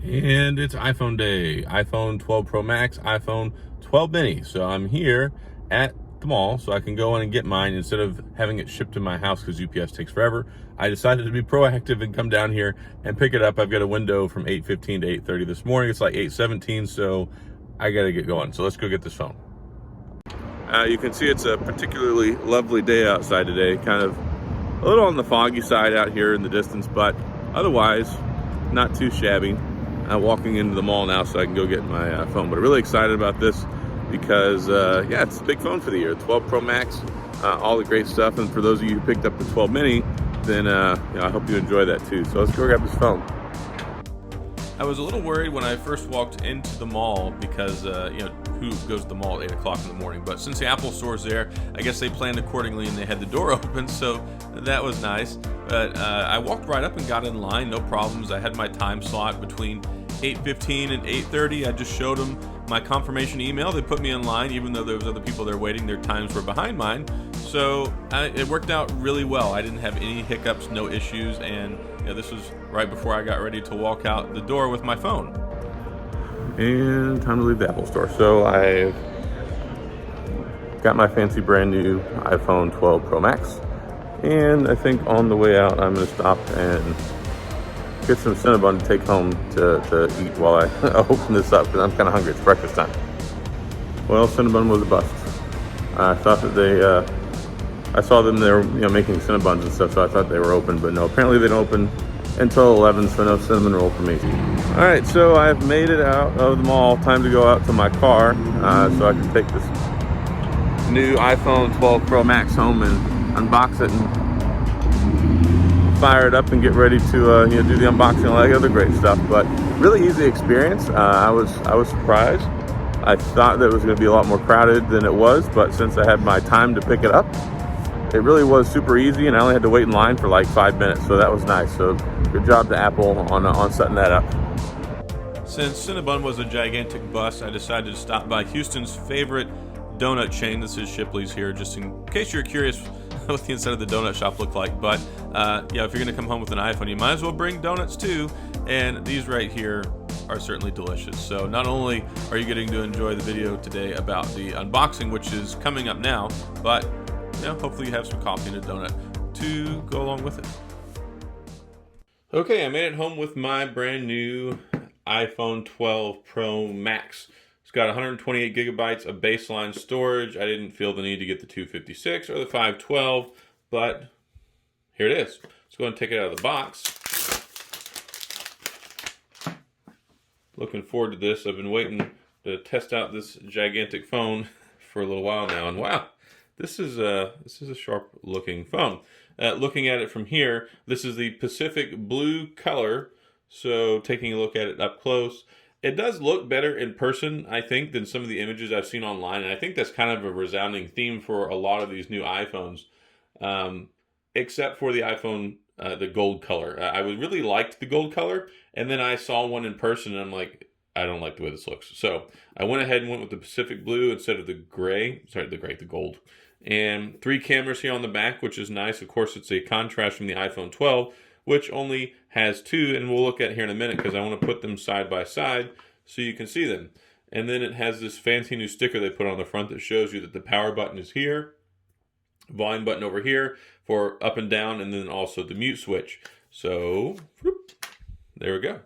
And it's iPhone day, iPhone 12 Pro Max, iPhone 12 mini. So I'm here at the mall so I can go in and get mine instead of having it shipped to my house because UPS takes forever. I decided to be proactive and come down here and pick it up. I've got a window from 8:15 to 8:30 this morning. It's like 8:17, so I got to get going. So let's go get this phone. You can see it's a particularly lovely day outside today, kind of a little on the foggy side out here in the distance, but otherwise not too shabby. I'm walking into the mall now so I can go get my phone, but I'm really excited about this because yeah, it's a big phone for the year. 12 Pro Max, all the great stuff. And for those of you who picked up the 12 mini, then I hope you enjoy that too. So let's go grab this phone. I was a little worried when I first walked into the mall because, who goes to the mall at 8 o'clock in the morning? But since the Apple store's there, I guess they planned accordingly and they had the door open, so that was nice. But I walked right up and got in line, no problems. I had my time slot between 8:15 and 8:30. I just showed them my confirmation email. They put me in line, even though there was other people there waiting. Their times were behind mine. So it worked out really well. I didn't have any hiccups, no issues, and this was right before I got ready to walk out the door with my phone. And time to leave the Apple store. So I've got my fancy brand new iPhone 12 Pro Max. And I think on the way out, I'm gonna stop and get some Cinnabon to take home to eat while I open this up because I'm kind of hungry. It's breakfast time. Well, Cinnabon was a bust. I thought that I saw them there, making Cinnabons and stuff, so I thought they were open, but no, apparently they don't open until 11, so no cinnamon roll for me. All right, so I've made it out of the mall. Time to go out to my car so I can take this new iPhone 12 Pro Max home and unbox it and fire it up and get ready to do the unboxing and all that other great stuff. But really easy experience. I was surprised. I thought that it was going to be a lot more crowded than it was, but since I had my time to pick it up, it really was super easy, and I only had to wait in line for like 5 minutes, so that was nice. So good job to Apple on setting that up. Since Cinnabon was a gigantic bust, I decided to stop by Houston's favorite donut chain. This is Shipley's here, just in case you're curious what the inside of the donut shop looked like. But if you're gonna come home with an iPhone, you might as well bring donuts too. And these right here are certainly delicious. So not only are you getting to enjoy the video today about the unboxing, which is coming up now, but hopefully you have some coffee and a donut to go along with it. Okay, I made it home with my brand new iPhone 12 Pro Max. It's got 128 gigabytes of baseline storage. I didn't feel the need to get the 256 or the 512, but here it is. Let's go and take it out of the box. Looking forward to this. I've been waiting to test out this gigantic phone for a little while now, and wow. This is a sharp looking phone. Looking at it from here, this is the Pacific blue color. So taking a look at it up close, it does look better in person, I think, than some of the images I've seen online. And I think that's kind of a resounding theme for a lot of these new iPhones, except for the iPhone, the gold color. I really liked the gold color, and then I saw one in person, and I'm like, I don't like the way this looks. So I went ahead and went with the Pacific blue instead of the gray. Sorry, the gold. And 3 cameras here on the back, which is nice. Of course, it's a contrast from the iPhone 12, which only has 2, and we'll look at here in a minute because I want to put them side by side so you can see them. And then it has this fancy new sticker they put on the front that shows you that the power button is here, volume button over here for up and down, and then also the mute switch. So, whoop, there we go.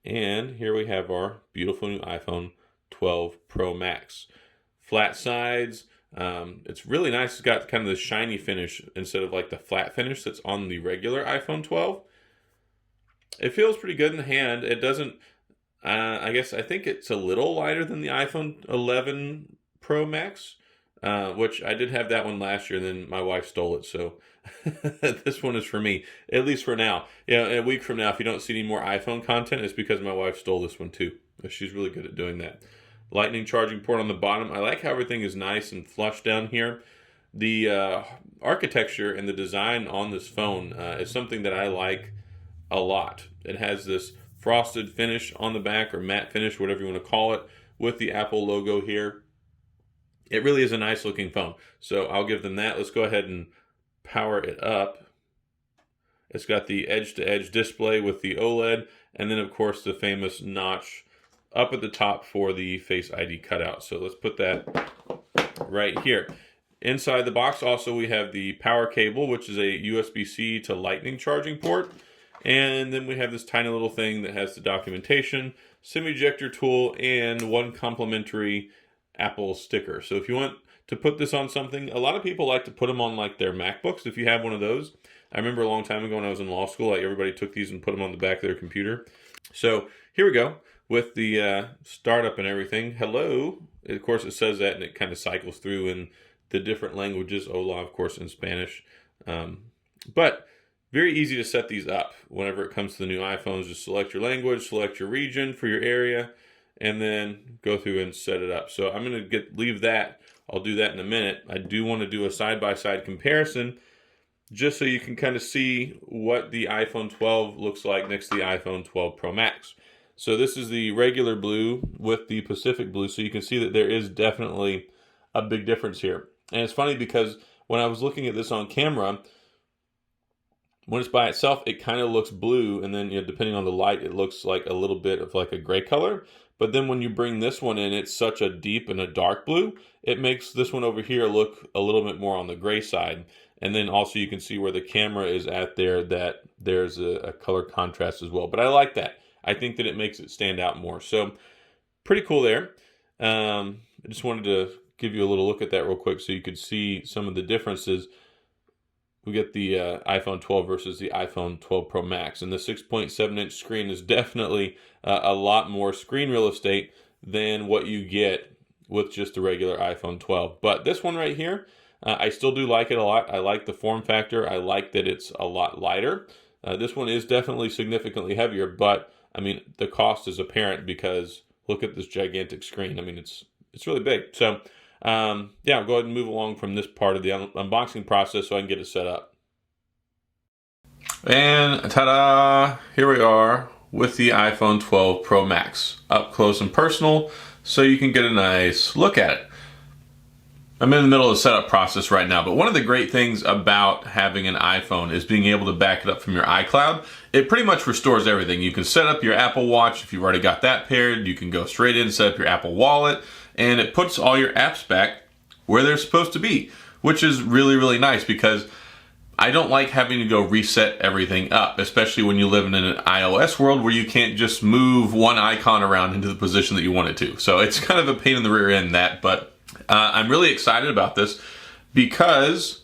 And here we have our beautiful new iPhone 12 Pro Max. Flat sides. It's really nice. It's got kind of the shiny finish instead of like the flat finish that's on the regular iPhone 12. It feels pretty good in the hand. It doesn't, I think it's a little lighter than the iPhone 11 Pro Max, which I did have that one last year, and then my wife stole it. So this one is for me, at least for now. A week from now, if you don't see any more iPhone content, it's because my wife stole this one too. She's really good at doing that. Lightning charging port on the bottom. I like how everything is nice and flush down here. The architecture and the design on this phone is something that I like a lot. It has this frosted finish on the back, or matte finish, whatever you want to call it, with the Apple logo here. It really is a nice looking phone. So I'll give them that. Let's go ahead and power it up. It's got the edge-to-edge display with the OLED, and then of course the famous notch up at the top for the Face ID cutout. So let's put that right here. Inside the box also we have the power cable, which is a USB-C to Lightning charging port. And then we have this tiny little thing that has the documentation, SIM ejector tool, and one complimentary Apple sticker. So if you want to put this on something, a lot of people like to put them on like their MacBooks. If you have one of those, I remember a long time ago when I was in law school, like everybody took these and put them on the back of their computer. So here we go with the startup and everything. Hello. Of course, it says that and it kind of cycles through in the different languages. Hola, of course, in Spanish. But very easy to set these up whenever it comes to the new iPhones. Just select your language, select your region for your area, and then go through and set it up. So I'm going to leave that. I'll do that in a minute. I do want to do a side-by-side comparison just so you can kind of see what the iPhone 12 looks like next to the iPhone 12 Pro Max. So this is the regular blue with the Pacific blue, so you can see that there is definitely a big difference here. And it's funny because when I was looking at this on camera, when it's by itself, it kind of looks blue, and then depending on the light, it looks like a little bit of like a gray color. But then when you bring this one in, it's such a deep and a dark blue. It makes this one over here look a little bit more on the gray side. And then also you can see where the camera is at there, that there's a color contrast as well. But I like that. I think that it makes it stand out more. So pretty cool there. I just wanted to give you a little look at that real quick so you could see some of the differences. We get the iPhone 12 versus the iPhone 12 Pro Max. And the 6.7-inch screen is definitely a lot more screen real estate than what you get with just the regular iPhone 12. But this one right here, I still do like it a lot. I like the form factor. I like that it's a lot lighter. This one is definitely significantly heavier, but I mean, the cost is apparent because look at this gigantic screen. I mean, it's really big. So yeah, I'll go ahead and move along from this part of the unboxing process so I can get it set up. And ta-da! Here we are with the iPhone 12 Pro Max, up close and personal, so you can get a nice look at it. I'm in the middle of the setup process right now, but one of the great things about having an iPhone is being able to back it up from your iCloud. It pretty much restores everything. You can set up your Apple Watch if you've already got that paired. You can go straight in and set up your Apple Wallet, and it puts all your apps back where they're supposed to be, which is really, really nice because I don't like having to go reset everything up, especially when you live in an iOS world where you can't just move one icon around into the position that you want it to. So it's kind of a pain in the rear end, but I'm really excited about this because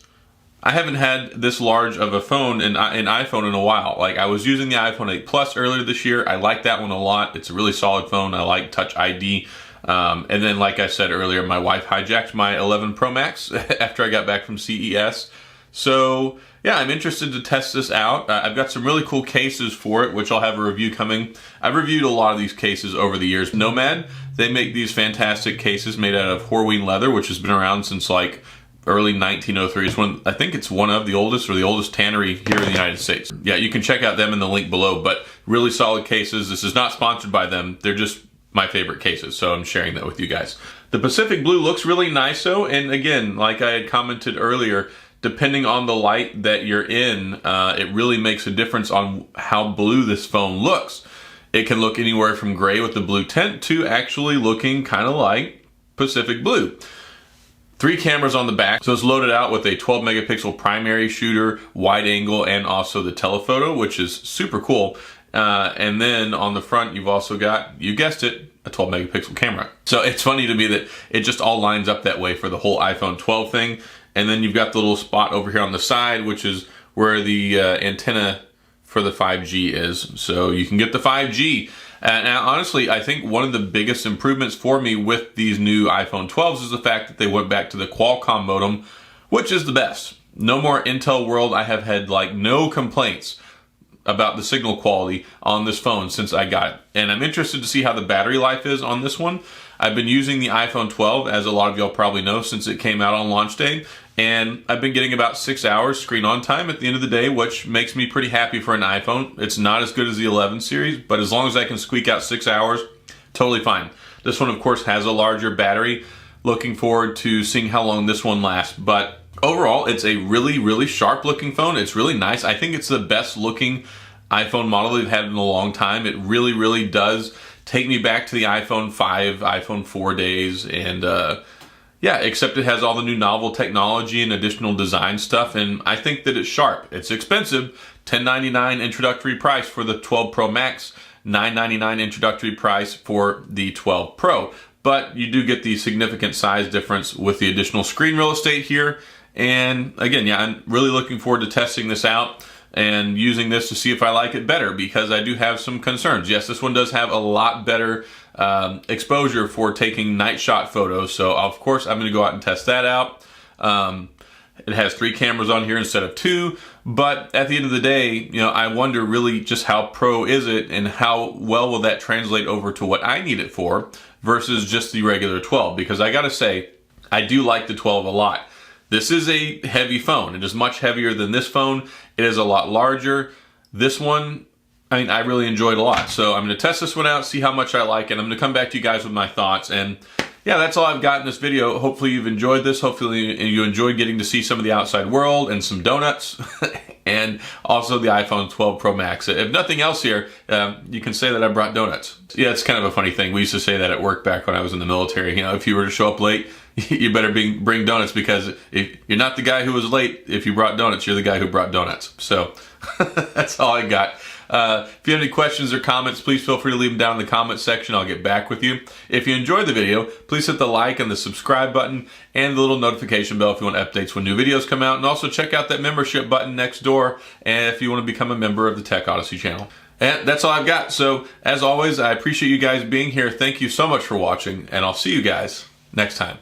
I haven't had this large of a phone, an iPhone, in a while. Like, I was using the iPhone 8 Plus earlier this year. I like that one a lot. It's a really solid phone. I like Touch ID. And then, like I said earlier, my wife hijacked my 11 Pro Max after I got back from CES. So yeah, I'm interested to test this out. I've got some really cool cases for it, which I'll have a review coming. I've reviewed a lot of these cases over the years. Nomad, they make these fantastic cases made out of Horween leather, which has been around since like early 1903. I think it's one of the oldest or the oldest tannery here in the United States. Yeah, you can check out them in the link below, but really solid cases. This is not sponsored by them. They're just my favorite cases, so I'm sharing that with you guys. The Pacific Blue looks really nice though, and again, like I had commented earlier, depending on the light that you're in, it really makes a difference on how blue this phone looks. It can look anywhere from gray with the blue tint to actually looking kind of like Pacific Blue. 3 cameras on the back, so it's loaded out with a 12 megapixel primary shooter, wide angle, and also the telephoto, which is super cool. And then on the front, you've also got, you guessed it, a 12 megapixel camera. So it's funny to me that it just all lines up that way for the whole iPhone 12 thing. And then you've got the little spot over here on the side, which is where the antenna for the 5G is. So you can get the 5G. And honestly, I think one of the biggest improvements for me with these new iPhone 12s is the fact that they went back to the Qualcomm modem, which is the best. No more Intel World. I have had like no complaints about the signal quality on this phone since I got it. And I'm interested to see how the battery life is on this one. I've been using the iPhone 12, as a lot of y'all probably know, since it came out on launch day. And I've been getting about 6 hours screen on time at the end of the day, which makes me pretty happy for an iPhone. It's not as good as the 11 series, but as long as I can squeak out 6 hours, totally fine. This one, of course, has a larger battery. Looking forward to seeing how long this one lasts. But Overall, it's a really, really sharp looking phone. It's really nice. I think it's the best looking iPhone model they've had in a long time. It really, really does take me back to the iPhone 5, iPhone 4 days. And yeah, except it has all the new novel technology and additional design stuff. And I think that it's sharp. It's expensive. $1099 introductory price for the 12 Pro Max, $999 introductory price for the 12 Pro. But you do get the significant size difference with the additional screen real estate here. And again, yeah, I'm really looking forward to testing this out and using this to see if I like it better, because I do have some concerns. Yes, this one does have a lot better exposure for taking night shot photos. So of course I'm going to go out and test that out. It has 3 cameras on here instead of 2, but at the end of the day, you know, I wonder really just how pro is it and how well will that translate over to what I need it for versus just the regular 12, because I gotta say, I do like the 12 a lot. This is a heavy phone. It is much heavier than this phone. It is a lot larger. This one, I mean, I really enjoyed a lot. So I'm gonna test this one out, see how much I like it. I'm gonna come back to you guys with my thoughts. And yeah, that's all I've got in this video. Hopefully you've enjoyed this. Hopefully you enjoyed getting to see some of the outside world and some donuts and also the iPhone 12 Pro Max. If nothing else here, you can say that I brought donuts. Yeah, it's kind of a funny thing. We used to say that at work back when I was in the military. You know, if you were to show up late, you better bring donuts, because if you're not the guy who was late, if you brought donuts, you're the guy who brought donuts. So that's all I got. If you have any questions or comments, please feel free to leave them down in the comment section. I'll get back with you. If you enjoyed the video, please hit the like and the subscribe button and the little notification bell if you want updates when new videos come out. And also check out that membership button next door and if you want to become a member of the Tech Odyssey channel. And that's all I've got. So as always, I appreciate you guys being here. Thank you so much for watching, and I'll see you guys next time.